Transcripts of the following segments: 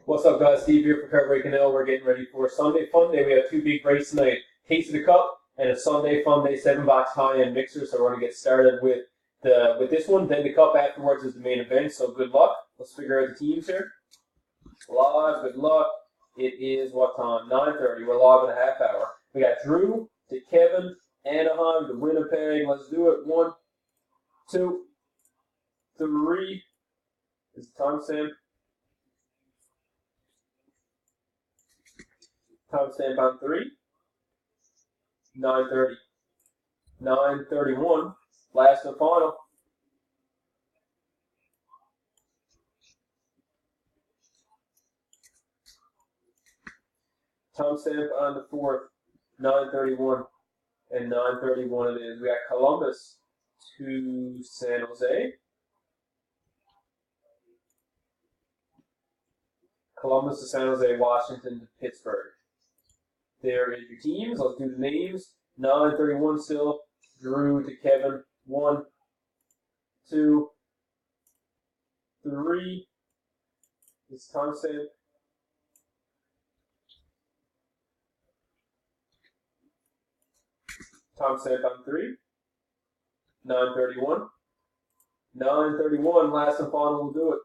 What's up, guys? Steve here for Car Breaking L. We're getting ready for Sunday Fun Day. We have two big races tonight: Taste of the Cup and a Sunday Fun Day 7-box high-end mixer. So we're going to get started with this one. Then the Cup afterwards is the main event. So good luck. Let's figure out the teams here. Live. Good luck. It is what time? 9:30. We're live in a half hour. We got Drew to Kevin, Anaheim to Winnipeg. Let's do it. 1, 2, 3. Is the timestamp? Timestamp on 3. 9:30. 9:31. Last and final. Timestamp on the 4th. 9:31. And 9:31 it is. We got Columbus to San Jose. Columbus to San Jose, Washington to Pittsburgh. There is your teams. Let's do the names. 9:31 still. Drew to Kevin. 1, 2, 3. It's timestamp. Timestamp on 3. 9:31. 9:31. Last and final will do it.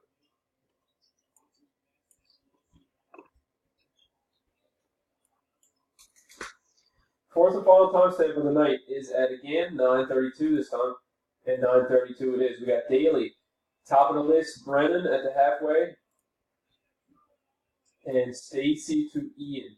Fourth and final timestamp of the night is at, again, 9:32 this time. And 9:32 it is. We got Daly. Top of the list, Brennan at the halfway. And Stacy to Ian.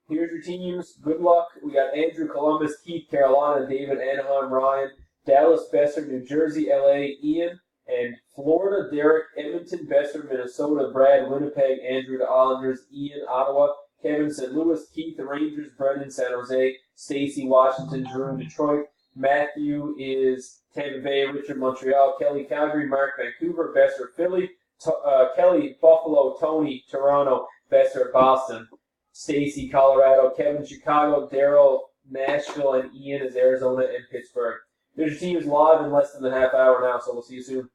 Here's your teams. Good luck. We got Andrew, Columbus, Keith, Carolina, David, Anaheim, Ryan, Dallas, Besser, New Jersey, LA, Ian, and Florida, Derek, Edmonton, Besser, Minnesota, Brad, Winnipeg, Andrew, the Islanders, Ian, Ottawa, Kevin, St. Louis, Keith, the Rangers, Brendan, San Jose, Stacy, Washington, Drew, Detroit, Matthew is Tampa Bay, Richard, Montreal, Kelly, Calgary, Mark, Vancouver, Besser, Philly, Kelly, Buffalo, Tony, Toronto, Besser, Boston, Stacy, Colorado, Kevin, Chicago, Daryl, Nashville, and Ian is Arizona and Pittsburgh. There's your teams live in less than a half hour now, so we'll see you soon.